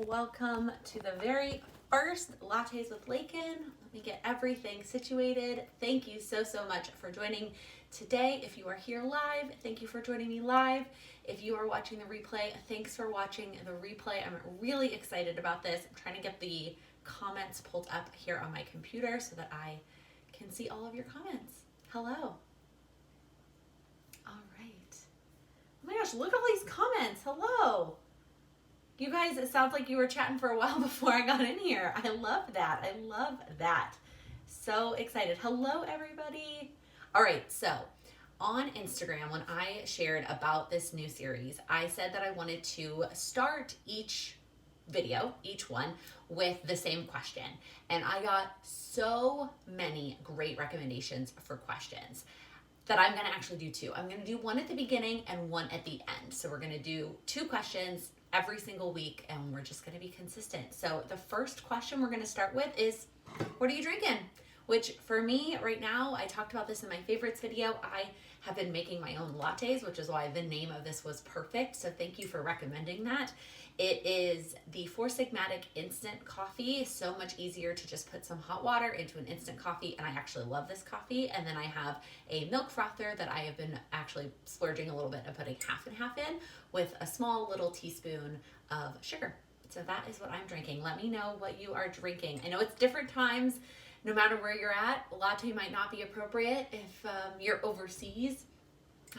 welcome to the very first Lattes with Laken. Let me get everything situated. Thank you so much for joining today. If you are here live, thank you for joining me live. If you are watching the replay, thanks for watching the replay. I'm really excited about this. I'm trying to get the comments pulled up here on my computer so that I can see all of your comments. Hello. All right. Oh my gosh, look at all these comments. Hello. You guys, it sounds like you were chatting for a while before I got in here. I love that. I love that. So excited. Hello, everybody. All right, so on Instagram, when I shared about this new series, I said that I wanted to start each video, each one, with the same question. And I got so many great recommendations for questions that I'm gonna actually do two. I'm gonna do one at the beginning and one at the end. So we're gonna do two questions every single week, and we're just gonna be consistent. So the first question we're gonna start with is, what are you drinking? Which for me right now, I talked about this in my favorites video, I have been making my own lattes, which is why the name of this was perfect. So thank you for recommending that. It is the Four Sigmatic instant coffee. So much easier to just put some hot water into an instant coffee, and I actually love this coffee. And then I have a milk frother that I have been actually splurging a little bit and putting half and half in with a small little teaspoon of sugar. So that is what I'm drinking. Let me know what you are drinking. I know it's different times. No matter where you're at, a latte might not be appropriate. If you're overseas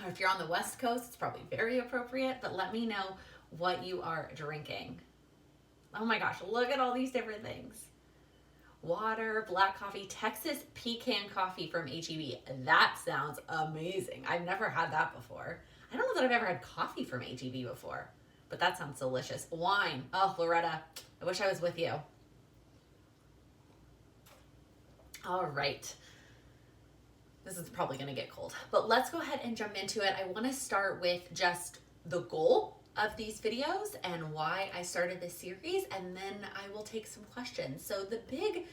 or if you're on the West Coast, it's probably very appropriate, but let me know what you are drinking. Oh my gosh, look at all these different things. Water, black coffee, Texas pecan coffee from HEB. That sounds amazing. I've never had that before. I don't know that I've ever had coffee from HEB before, but that sounds delicious. Wine. Oh, Loretta, I wish I was with you. All right. This is probably going to get cold, but let's go ahead and jump into it. I want to start with just the goal of these videos and why I started this series, and then I will take some questions. So the big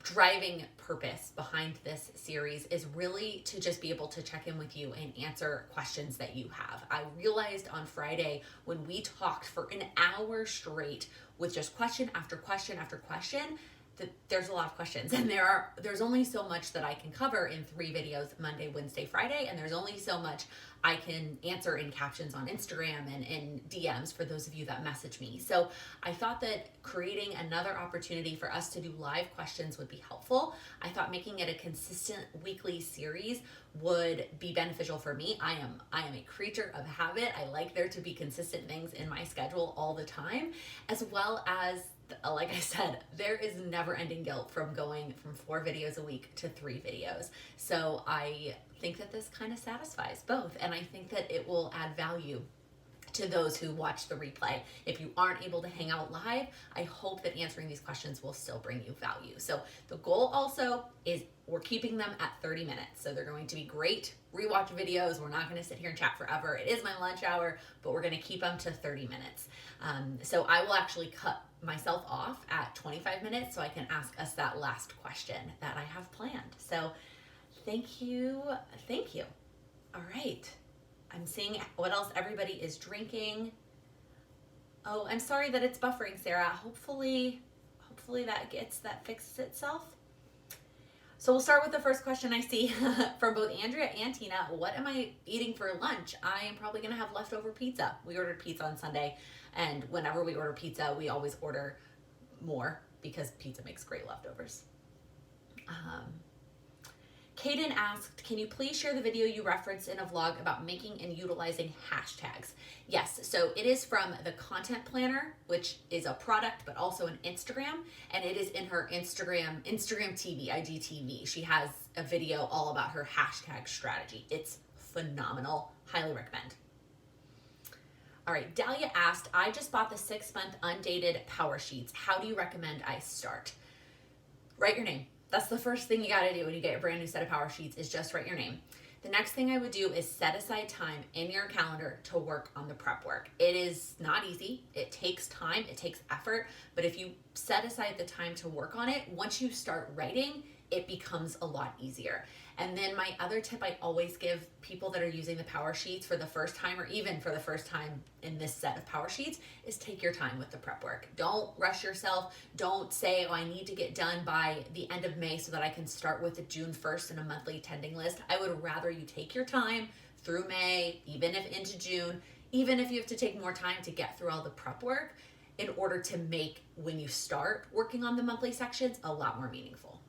driving purpose behind this series is really to just be able to check in with you and answer questions that you have. I realized on Friday when we talked for an hour straight with just question after question after question, that there's a lot of questions, and there's only so much that I can cover in 3 videos, Monday, Wednesday, Friday, and there's only so much I can answer in captions on Instagram and in DMs for those of you that message me. So I thought that creating another opportunity for us to do live questions would be helpful. I thought making it a consistent weekly series would be beneficial for me. I am a creature of habit. I like there to be consistent things in my schedule all the time, as well as, like I said, there is never ending guilt from going from 4 videos a week to 3 videos. So I think that this kind of satisfies both, and I think that it will add value to those who watch the replay. If you aren't able to hang out live, I hope that answering these questions will still bring you value. So the goal also is we're keeping them at 30 minutes. So they're going to be great rewatch videos. We're not going to sit here and chat forever. It is my lunch hour, but we're going to keep them to 30 minutes. So I will actually cut myself off at 25 minutes so I can ask us that last question that I have planned. So thank you. All right. I'm seeing what else everybody is drinking. Oh, I'm sorry that it's buffering, Sarah. Hopefully that fixes itself. So we'll start with the first question I see from both Andrea and Tina. What am I eating for lunch? I am probably gonna have leftover pizza. We ordered pizza on Sunday, and whenever we order pizza, we always order more because pizza makes great leftovers. Kaden asked, can you please share the video you referenced in a vlog about making and utilizing hashtags? Yes, so it is from the Content Planner, which is a product, but also an Instagram, and it is in her Instagram TV, IGTV. She has a video all about her hashtag strategy. It's phenomenal, highly recommend. All right, Dahlia asked, I just bought the 6-month undated power sheets. How do you recommend I start? Write your name. That's the first thing you got to do when you get a brand new set of power sheets is just write your name. The next thing I would do is set aside time in your calendar to work on the prep work. It is not easy. It takes time. It takes effort. But if you set aside the time to work on it, once you start writing, it becomes a lot easier. And then my other tip I always give people that are using the power sheets for the first time, or even for the first time in this set of power sheets, is take your time with the prep work. Don't rush yourself. Don't say, oh, I need to get done by the end of May so that I can start with the June 1st and a monthly attending list. I would rather you take your time through May, even if into June, even if you have to take more time to get through all the prep work, in order to make when you start working on the monthly sections a lot more meaningful.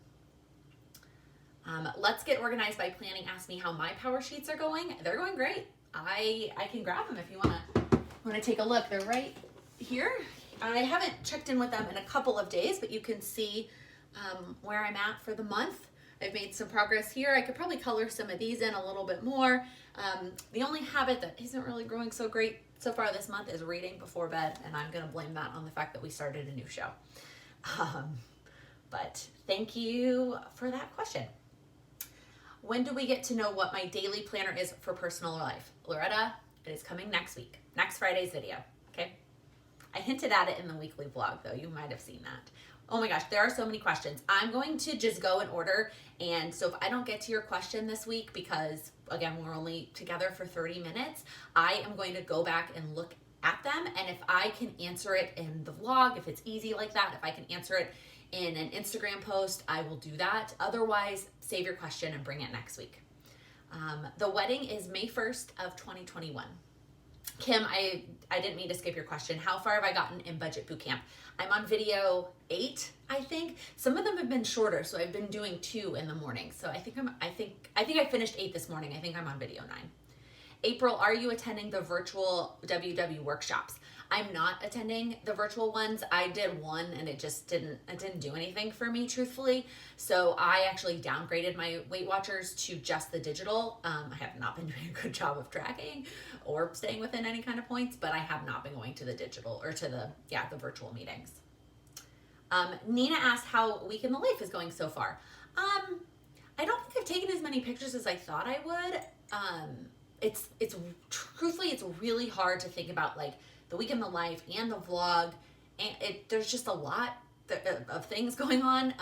Let's get organized by planning. Ask me how my power sheets are going. They're going great. I can grab them if you want to take a look. They're right here. I haven't checked in with them in a couple of days, but you can see where I'm at for the month. I've made some progress here. I could probably color some of these in a little bit more. The only habit that isn't really growing so great so far this month is reading before bed, and I'm going to blame that on the fact that we started a new show. But thank you for that question. When do we get to know what my daily planner is for personal life? Loretta, it is coming next week, next Friday's video, okay? I hinted at it in the weekly vlog, though. You might have seen that. Oh my gosh, there are so many questions. I'm going to just go in order, and so if I don't get to your question this week, because again, we're only together for 30 minutes, I am going to go back and look at them, and if I can answer it in the vlog, if it's easy like that, if I can answer it in an Instagram post, I will do that. Otherwise, save your question and bring it next week. The wedding is May 1st of 2021. Kim, I didn't mean to skip your question. How far have I gotten in budget bootcamp? I'm on video 8, I think. Some of them have been shorter, so I've been doing 2 in the morning. So I think I finished 8 this morning. I think I'm on video 9. April, are you attending the virtual WW workshops? I'm not attending the virtual ones. I did one and it didn't do anything for me, truthfully. So I actually downgraded my Weight Watchers to just the digital. I have not been doing a good job of tracking or staying within any kind of points, but I have not been going to the digital or to the virtual meetings. Nina asked how Week in the Life is going so far. I don't think I've taken as many pictures as I thought I would. It's truthfully, it's really hard to think about like the Week in the Life and the vlog, and there's just a lot of things going on.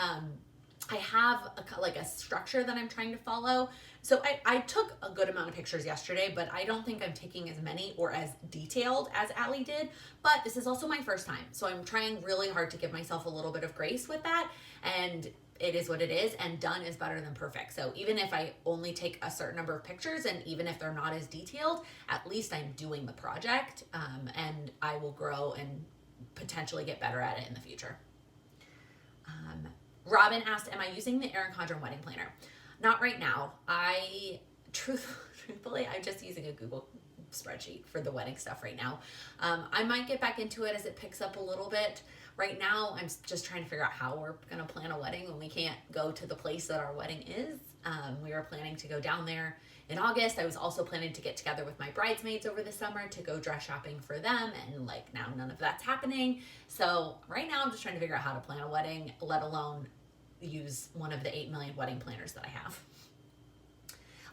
I have a structure that I'm trying to follow. So I took a good amount of pictures yesterday, but I don't think I'm taking as many or as detailed as Allie did. But this is also my first time, so I'm trying really hard to give myself a little bit of grace with that. And it is what it is, and done is better than perfect. So even if I only take a certain number of pictures, and even if they're not as detailed, at least I'm doing the project, and I will grow and potentially get better at it in the future. Robin asked, am I using the Erin Condren wedding planner? Not right now. Truthfully, I'm just using a Google spreadsheet for the wedding stuff right now. I might get back into it as it picks up a little bit. Right now, I'm just trying to figure out how we're going to plan a wedding when we can't go to the place that our wedding is. We were planning to go down there in August. I was also planning to get together with my bridesmaids over the summer to go dress shopping for them, and now none of that's happening. So right now, I'm just trying to figure out how to plan a wedding, let alone use one of the 8 million wedding planners that I have.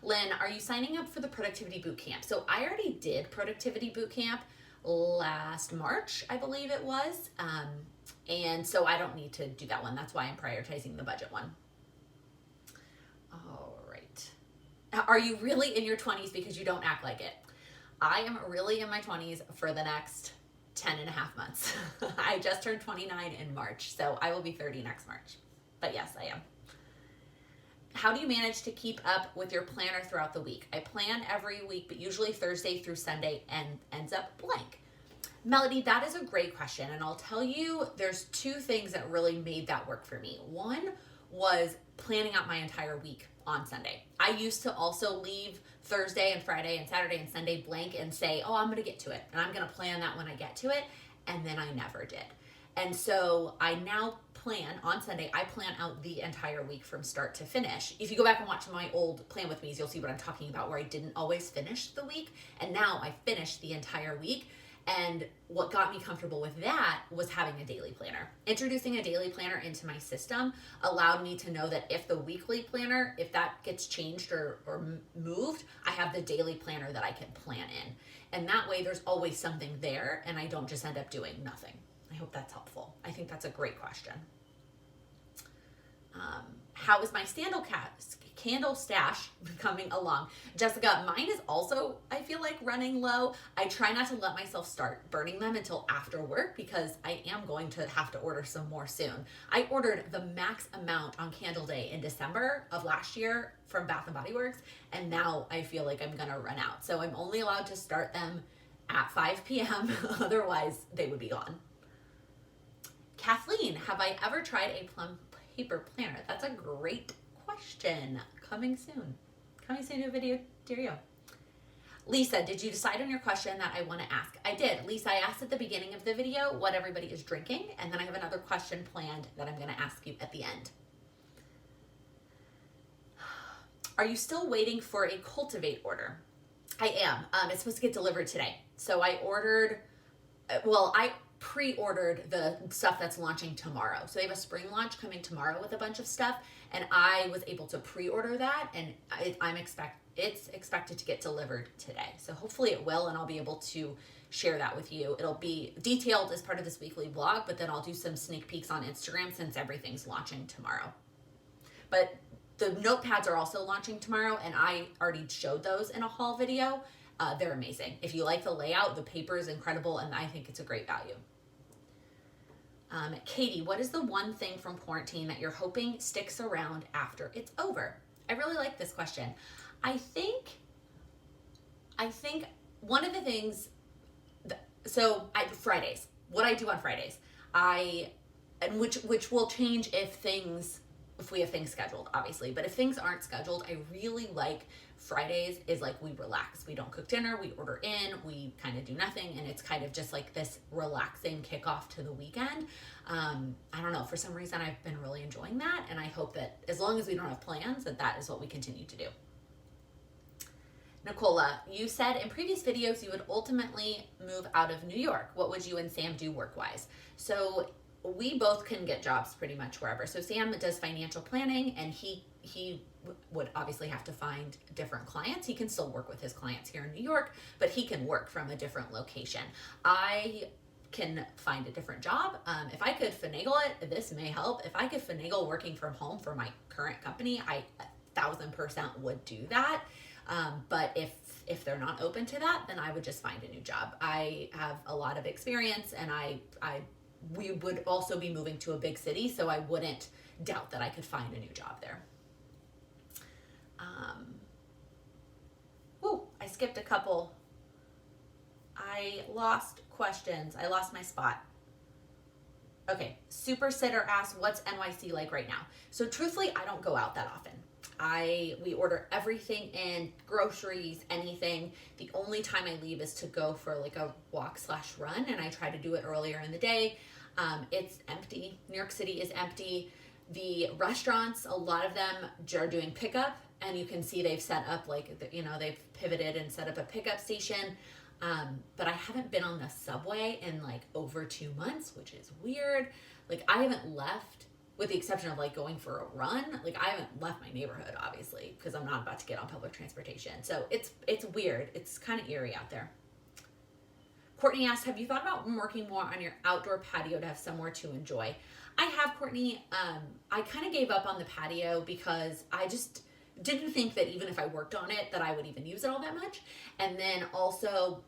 Lynn, are you signing up for the Productivity Bootcamp? So I already did Productivity Bootcamp last March, I believe it was. And so I don't need to do that one. That's why I'm prioritizing the budget one. All right. Are you really in your 20s because you don't act like it? I am really in my 20s for the next 10 and a half months. I just turned 29 in March, so I will be 30 next March. But yes, I am. How do you manage to keep up with your planner throughout the week? I plan every week, but usually Thursday through Sunday and ends up blank. Melody, that is a great question. And I'll tell you, there's 2 things that really made that work for me. One was planning out my entire week on Sunday. I used to also leave Thursday and Friday and Saturday and Sunday blank and say, oh, I'm going to get to it. And I'm going to plan that when I get to it. And then I never did. And so I now plan on Sunday, I plan out the entire week from start to finish. If you go back and watch my old Plan With Me's, you'll see what I'm talking about, where I didn't always finish the week. And now I finished the entire week. And what got me comfortable with that was having a daily planner. Introducing a daily planner into my system allowed me to know that if the weekly planner, if that gets changed or moved, I have the daily planner that I can plan in. And that way there's always something there and I don't just end up doing nothing. I hope that's helpful. I think that's a great question. how is my candle stash coming along? Jessica, mine is also, I feel like, running low. I try not to let myself start burning them until after work because I am going to have to order some more soon. I ordered the max amount on Candle Day in December of last year from Bath and Body Works, and now I feel like I'm gonna run out. So I'm only allowed to start them at 5 p.m. Otherwise, they would be gone. Kathleen, have I ever tried a plum paper planner? That's a great question. Coming soon. Coming soon to a video near you. Lisa, did you decide on your question that I want to ask? I did. Lisa, I asked at the beginning of the video what everybody is drinking, and then I have another question planned that I'm going to ask you at the end. Are you still waiting for a Cultivate order? I am. It's supposed to get delivered today. So I pre-ordered the stuff that's launching tomorrow. So they have a spring launch coming tomorrow with a bunch of stuff, and I was able to pre-order that, and it's expected to get delivered today. So hopefully it will, and I'll be able to share that with you. It'll be detailed as part of this weekly vlog, but then I'll do some sneak peeks on Instagram since everything's launching tomorrow. But the notepads are also launching tomorrow, and I already showed those in a haul video. They're amazing. If you like the layout, the paper is incredible, and I think it's a great value. Katie, what is the one thing from quarantine that you're hoping sticks around after it's over? I really like this question. I think one of the things, Fridays, what I do on Fridays, which will change if we have things scheduled, obviously, but if things aren't scheduled, I really like Fridays is like we relax. We don't cook dinner, we order in, we kind of do nothing, and it's kind of just like this relaxing kickoff to the weekend. I don't know, for some reason I've been really enjoying that, and I hope that as long as we don't have plans, that is what we continue to do. Nicola, you said in previous videos you would ultimately move out of New York. What would you and Sam do work-wise? So we both can get jobs pretty much wherever. So Sam does financial planning, and he would obviously have to find different clients. He can still work with his clients here in New York, but he can work from a different location. I can find a different job. If I could finagle it, this may help. If I could finagle working from home for my current company, I 1,000% would do that. But if they're not open to that, then I would just find a new job. I have a lot of experience, and we would also be moving to a big city, so I wouldn't doubt that I could find a new job there. I skipped a couple. I lost questions. I lost my spot. Okay, Super Sitter asks, what's NYC like right now? So truthfully, I don't go out that often. We order everything in, groceries, anything. The only time I leave is to go for like a walk/run, and I try to do it earlier in the day. It's empty. New York City is empty. The restaurants, a lot of them are doing pickup, and you can see they've set up they've pivoted and set up a pickup station. But I haven't been on the subway in like over 2 months, which is weird. Like I haven't left, with the exception of like going for a run, like I haven't left my neighborhood, obviously, because I'm not about to get on public transportation. So it's weird. It's kind of eerie out there. Courtney asks, have you thought about working more on your outdoor patio to have somewhere to enjoy? I have, Courtney. I kind of gave up on the patio because I just didn't think that even if I worked on it, that I would even use it all that much. And then also,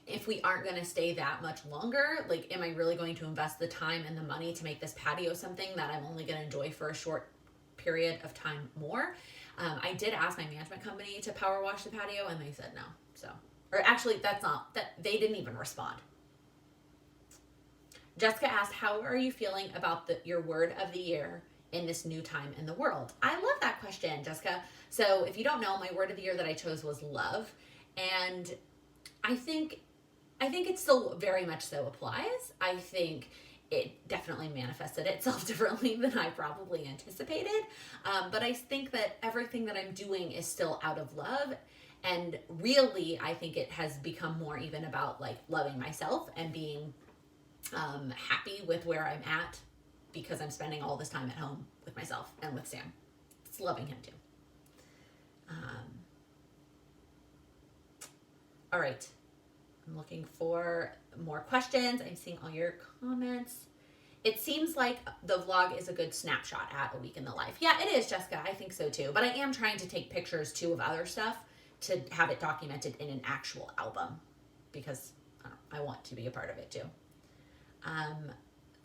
if we aren't going to stay that much longer, like, am I really going to invest the time and the money to make this patio something that I'm only going to enjoy for a short period of time more? I did ask my management company to power wash the patio, and they said no. So, or actually, they didn't even respond. Jessica asked, how are you feeling about your word of the year in this new time in the world? I love that question, Jessica. So if you don't know, my word of the year that I chose was love. And I think it still very much so applies. I think it definitely manifested itself differently than I probably anticipated. But I think that everything that I'm doing is still out of love. And really, I think it has become more even about like loving myself and being happy with where I'm at, because I'm spending all this time at home with myself and with Sam. It's loving him too. All right. I'm looking for more questions. I'm seeing all your comments. it seems like the vlog is a good snapshot at a week in the life. Yeah, it is, Jessica. I think so too. But I am trying to take pictures too of other stuff to have it documented in an actual album because I want to be a part of it too.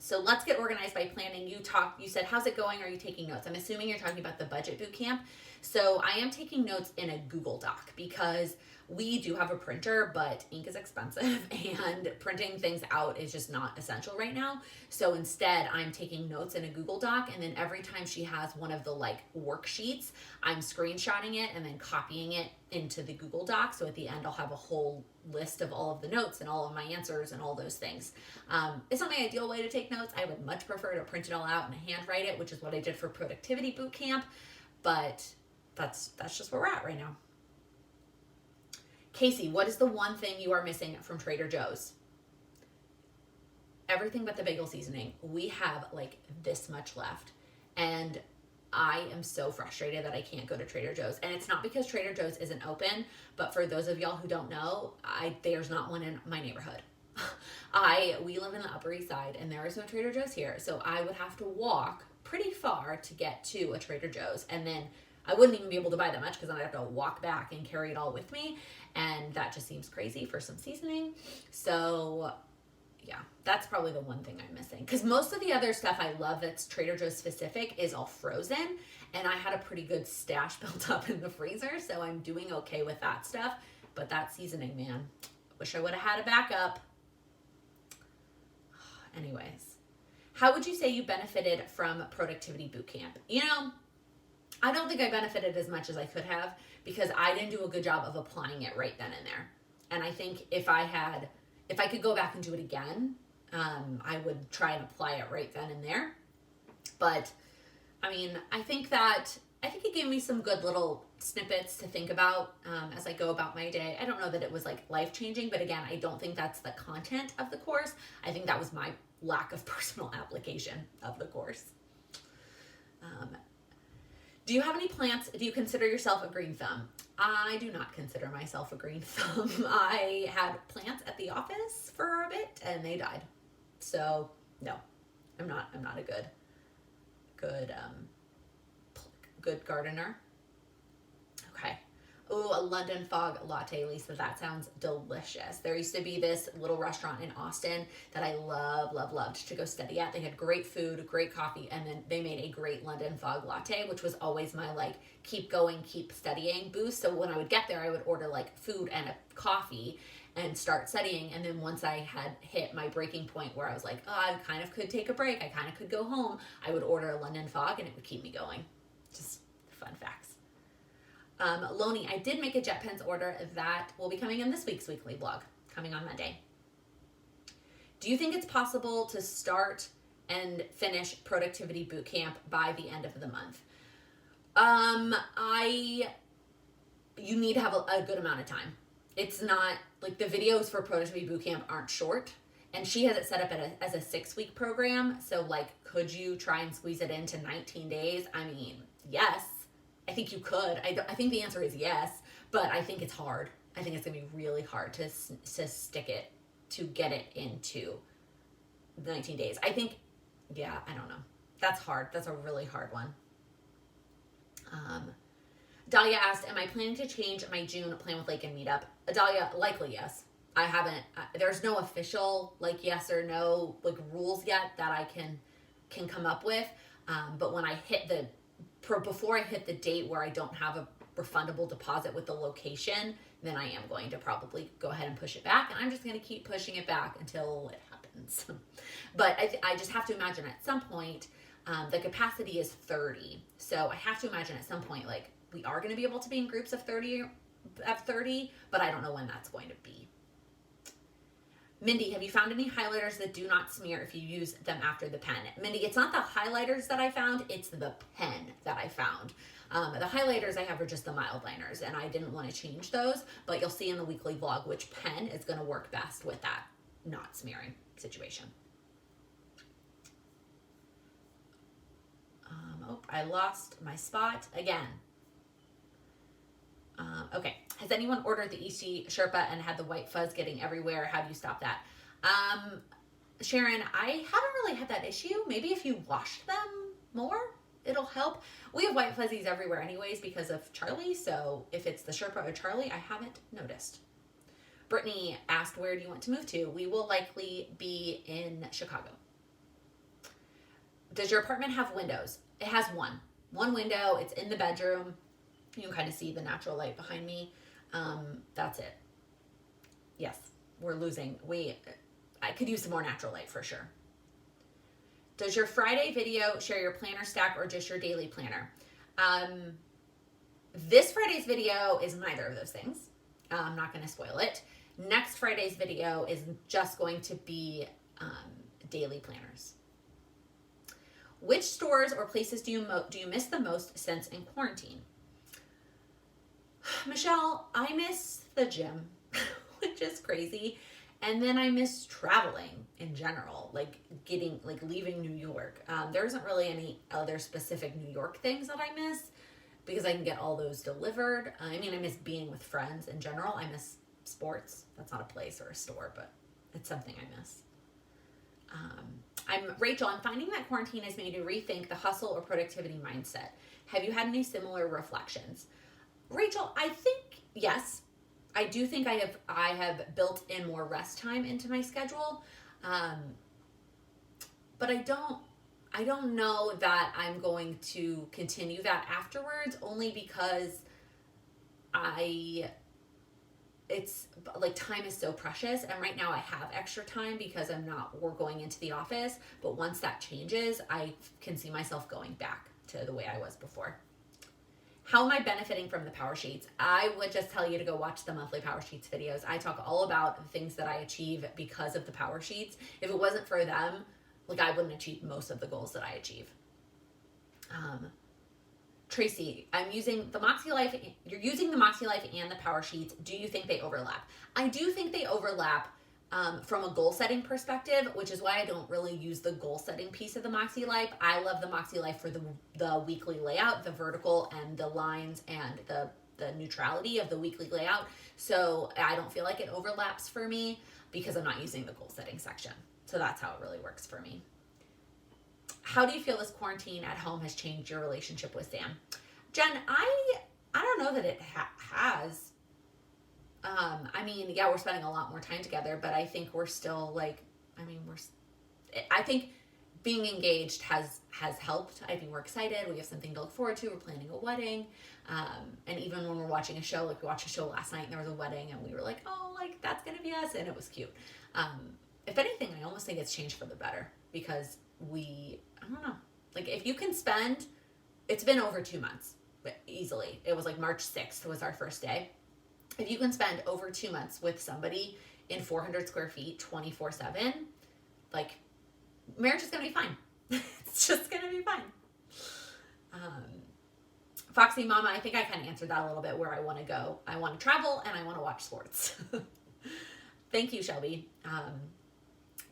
So let's get organized by planning. You said, how's it going? Are you taking notes? I'm assuming you're talking about the budget boot camp. So I am taking notes in a Google Doc because we do have a printer, but ink is expensive and printing things out is just not essential right now. So instead I'm taking notes in a Google Doc, and then every time she has one of the like worksheets, I'm screenshotting it and then copying it into the Google Doc. So at the end I'll have a whole list of all of the notes and all of my answers and all those things. It's not my ideal way to take notes. I would much prefer to print it all out and handwrite it, which is what I did for Productivity Boot Camp, but that's just where we're at right now. Casey, what is the one thing you are missing from Trader Joe's? Everything but the bagel seasoning. We have like this much left, and I am so frustrated that I can't go to Trader Joe's. And it's not because Trader Joe's isn't open, but for those of y'all who don't know, there's not one in my neighborhood. We live in the Upper East Side, and there is no Trader Joe's here, so I would have to walk pretty far to get to a Trader Joe's, and then I wouldn't even be able to buy that much because then I'd have to walk back and carry it all with me, and that just seems crazy for some seasoning. So yeah, that's probably the one thing I'm missing, because most of the other stuff I love that's Trader Joe's specific is all frozen, and I had a pretty good stash built up in the freezer, so I'm doing okay with that stuff. But that seasoning, man, wish I would have had a backup. Anyways, how would you say you benefited from Productivity Boot Camp? You know, I don't think I benefited as much as I could have because I didn't do a good job of applying it right then and there. And I think if I could go back and do it again, I would try and apply it right then and there. But I mean, I think it gave me some good little snippets to think about as I go about my day. I don't know that it was like life-changing, but again, I don't think that's the content of the course. I think that was my lack of personal application of the course. Do you have any plants? Do you consider yourself a green thumb? I do not consider myself a green thumb. I had plants at the office for a bit and they died. So no, I'm not a good gardener. Okay. Oh, a London fog latte, Lisa. That sounds delicious. There used to be this little restaurant in Austin that I loved to go study at. They had great food, great coffee, and then they made a great London fog latte, which was always my like keep going, keep studying boost. So when I would get there, I would order like food and a coffee and start studying. And then once I had hit my breaking point where I was like, oh, I kind of could take a break, I kind of could go home, I would order a London fog and it would keep me going. Just fun facts. Loney, I did make a jet pens order that will be coming in this week's weekly vlog, coming on Monday. Do you think it's possible to start and finish Productivity Boot Camp by the end of the month? You need to have a good amount of time. It's not, like the videos for Productivity Boot Camp aren't short, and she has it set up as a 6-week program, so like, could you try and squeeze it into 19 days? I mean, yes. I think you could. I think the answer is yes, but I think it's hard. I think it's going to be really hard to stick it, to get it into 19 days. I think, yeah, I don't know. That's hard. That's a really hard one. Dahlia asked, am I planning to change my June Planwithlaken meetup? Dahlia, likely yes. I haven't, there's no official like yes or no like rules yet that I can come up with. But when I hit before I hit the date where I don't have a refundable deposit with the location, then I am going to probably go ahead and push it back. And I'm just going to keep pushing it back until it happens. But I just have to imagine at some point, the capacity is 30. So I have to imagine at some point, like we are going to be able to be in groups of 30, but I don't know when that's going to be. Mindy, have you found any highlighters that do not smear if you use them after the pen? Mindy, it's not the highlighters that I found, it's the pen that I found. The highlighters I have are just the mild liners, and I didn't want to change those, but you'll see in the weekly vlog which pen is going to work best with that not smearing situation. Oh, I lost my spot again. Okay. Has anyone ordered the EC Sherpa and had the white fuzz getting everywhere? How do you stop that? Sharon, I haven't really had that issue. Maybe if you wash them more, it'll help. We have white fuzzies everywhere anyways because of Charlie, so if it's the Sherpa or Charlie, I haven't noticed. Brittany asked, where do you want to move to? We will likely be in Chicago. Does your apartment have windows? It has one window. It's in the bedroom. You can kind of see the natural light behind me. That's it. Yes, we're losing. I could use some more natural light for sure. Does your Friday video share your planner stack or just your daily planner? This Friday's video is neither of those things. I'm not going to spoil it. Next Friday's video is just going to be daily planners. Which stores or places do you miss the most since in quarantine? Michelle, I miss the gym, which is crazy. And then I miss traveling in general, leaving New York. There isn't really any other specific New York things that I miss because I can get all those delivered. I miss being with friends in general. I miss sports. That's not a place or a store, but it's something I miss. I'm Rachel. I'm finding that quarantine has made you rethink the hustle or productivity mindset. Have you had any similar reflections? Rachel, I think yes. I do think I have built in more rest time into my schedule, but I don't know that I'm going to continue that afterwards. Only because it's like time is so precious, and right now I have extra time because we're going into the office. But once that changes, I can see myself going back to the way I was before. How am I benefiting from the Power Sheets? I would just tell you to go watch the monthly Power Sheets videos. I talk all about the things that I achieve because of the Power Sheets. If it wasn't for them, I wouldn't achieve most of the goals that I achieve. Tracy, I'm using the Moxie Life. You're using the Moxie Life and the Power Sheets. Do you think they overlap? I do think they overlap from a goal setting perspective, which is why I don't really use the goal setting piece of the Moxie Life. I love the Moxie Life for the weekly layout, the vertical and the lines and the neutrality of the weekly layout. So I don't feel like it overlaps for me because I'm not using the goal setting section. So that's how it really works for me. How do you feel this quarantine at home has changed your relationship with Sam? Jen, I don't know that it has. We're spending a lot more time together, but I think we're still I think being engaged has helped. I think we're excited. We have something to look forward to. We're planning a wedding. And even when we're watching a show, we watched a show last night and there was a wedding and we were like, oh, that's going to be us. And it was cute. If anything, I almost think it's changed for the better because I don't know. If you can spend, it's been over 2 months, but easily. It was March 6th was our first day. If you can spend over 2 months with somebody in 400 square feet, 24/7, marriage is going to be fine. It's just going to be fine. Foxy Mama, I think I kind of answered that a little bit where I want to go. I want to travel and I want to watch sports. Thank you, Shelby.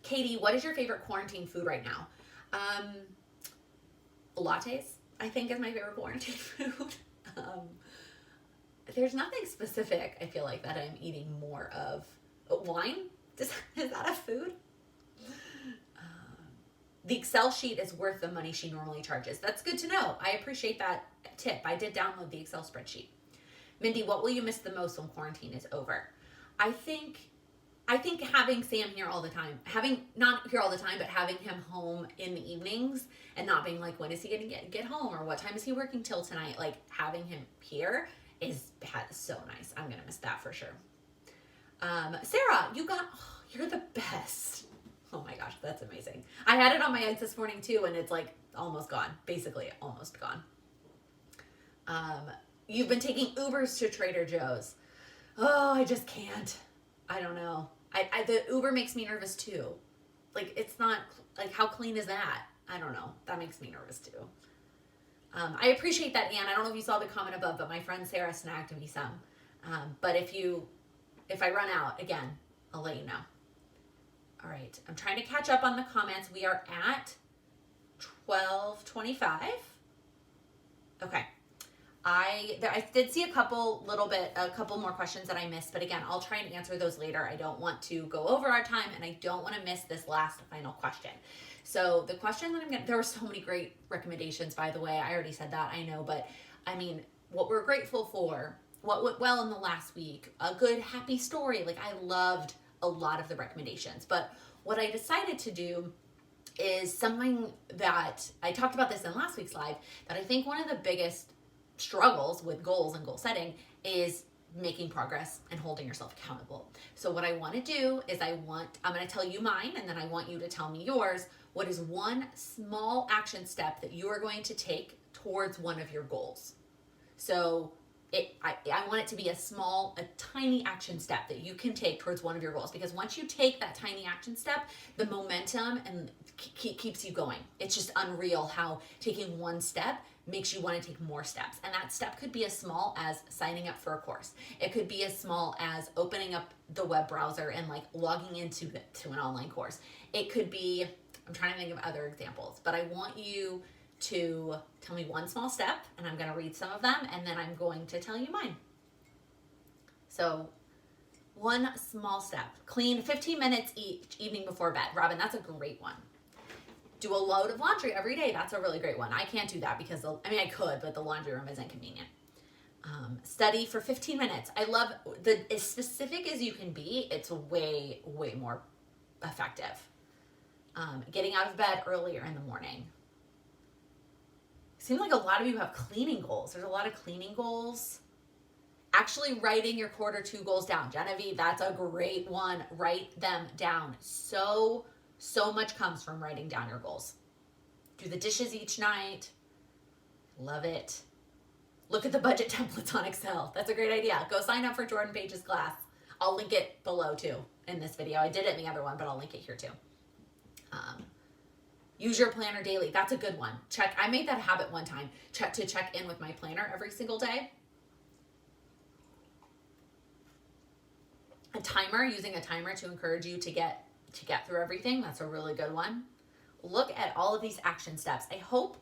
Katie, what is your favorite quarantine food right now? Lattes, I think, is my favorite quarantine food. There's nothing specific, I feel like, that I'm eating more of. Wine? Is that a food? The Excel sheet is worth the money she normally charges. That's good to know. I appreciate that tip. I did download the Excel spreadsheet. Mindy, what will you miss the most when quarantine is over? I think having Sam here all the time, not here all the time, but having him home in the evenings and not being when is he going to get home or what time is he working till tonight? Having him here is so nice. I'm going to miss that for sure. Sarah, you're the best. Oh my gosh, that's amazing. I had it on my eggs this morning too, and it's almost gone. Basically, almost gone. You've been taking Ubers to Trader Joe's. Oh, I just can't. I don't know. The Uber makes me nervous too. It's not, how clean is that? I don't know. That makes me nervous too. I appreciate that, Anne. I don't know if you saw the comment above, but my friend Sarah snagged me some. But if I run out, again, I'll let you know. All right. I'm trying to catch up on the comments. We are at 12:25. Okay. I did see a couple more questions that I missed, but again, I'll try and answer those later. I don't want to go over our time, and I don't want to miss this last final question. So the question that there were so many great recommendations, by the way. I already said that, I know, but I mean, what we're grateful for, what went well in the last week, a good happy story. Like, I loved a lot of the recommendations, but what I decided to do is something that I talked about this in last week's live, that I think one of the biggest struggles with goals and goal setting is making progress and holding yourself accountable. So what I want to do is I'm going to tell you mine, and then I want you to tell me yours. What is one small action step that you are going to take towards one of your goals? So I want it to be a tiny action step that you can take towards one of your goals, because once you take that tiny action step, the momentum and keeps you going. It's just unreal how taking one step makes you want to take more steps. And that step could be as small as signing up for a course. It could be as small as opening up the web browser and like logging into an online course. It could be, I'm trying to think of other examples, but I want you to tell me one small step, and I'm going to read some of them, and then I'm going to tell you mine. So, one small step. Clean 15 minutes each evening before bed. Robin, that's a great one. Do a load of laundry every day. That's a really great one. I can't do that because, I could, but the laundry room isn't convenient. Study for 15 minutes. I love as specific as you can be. It's way, way more effective. Getting out of bed earlier in the morning. Seems like a lot of you have cleaning goals. There's a lot of cleaning goals. Actually writing your quarter 2 goals down. Genevieve, that's a great one. Write them down. So much comes from writing down your goals. Do the dishes each night. Love it. Look at the budget templates on Excel. That's a great idea. Go sign up for Jordan Page's class. I'll link it below too in this video. I did it in the other one, but I'll link it here too. Use your planner daily. That's a good one. I made that habit one time to check in with my planner every single day. Using a timer to encourage you to get through everything. That's a really good one. Look at all of these action steps. I hope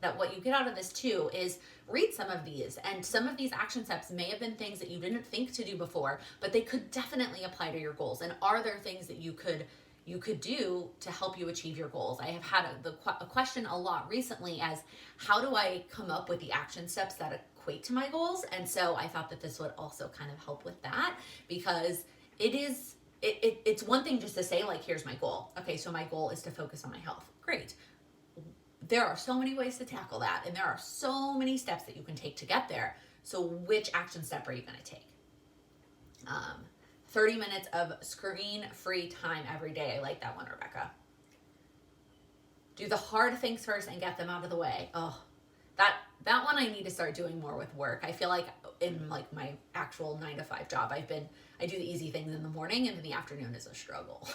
that what you get out of this too is read some of these, and some of these action steps may have been things that you didn't think to do before, but they could definitely apply to your goals. And are there things that you could do to help you achieve your goals? I have had a question a lot recently as, how do I come up with the action steps that equate to my goals? And so I thought that this would also kind of help with that, because it's one thing just to say, like, here's my goal. Okay, so my goal is to focus on my health. Great. There are so many ways to tackle that, and there are so many steps that you can take to get there. So which action step are you going to take? 30 minutes of screen-free time every day. I like that one, Rebecca. Do the hard things first and get them out of the way. Oh, that one I need to start doing more with work. I feel like in like my actual 9-to-5 job, I do the easy things in the morning, and in the afternoon is a struggle.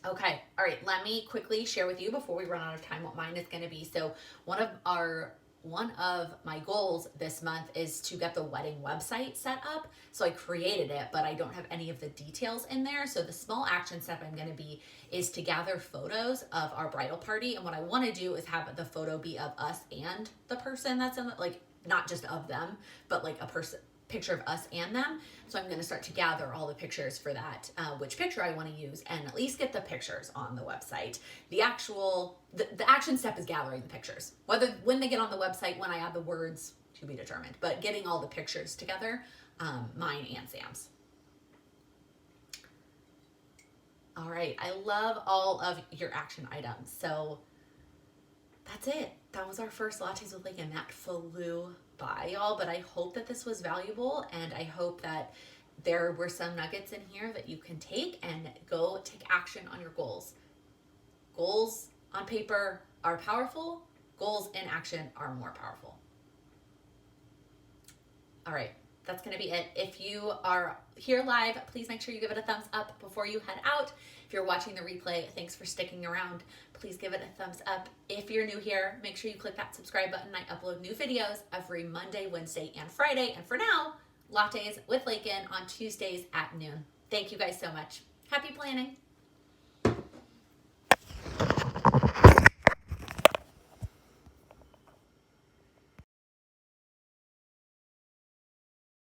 Okay, all right, let me quickly share with you before we run out of time what mine is going to be. So one of my goals this month is to get the wedding website set up. So I created it, but I don't have any of the details in there. So the small action step I'm going to be is to gather photos of our bridal party. And what I want to do is have the photo be of us and the person that's in it, like not just of them, but like picture of us and them. So I'm going to start to gather all the pictures for that, which picture I want to use, and at least get the pictures on the website. The action step is gathering the pictures. When they get on the website, when I add the words, to be determined, but getting all the pictures together, mine and Sam's. All right, I love all of your action items. So that's it. That was our first Lattes with Laken. That flew by, y'all, but I hope that this was valuable, and I hope that there were some nuggets in here that you can take and go take action on your goals. Goals on paper are powerful. Goals in action are more powerful. All right, that's going to be it. If you are here live, please make sure you give it a thumbs up before you head out. If you're watching the replay, thanks for sticking around. Please give it a thumbs up. If you're new here, make sure you click that subscribe button. I upload new videos every Monday, Wednesday, and Friday. And for now, Lattes with Laken on Tuesdays at noon. Thank you guys so much. Happy planning.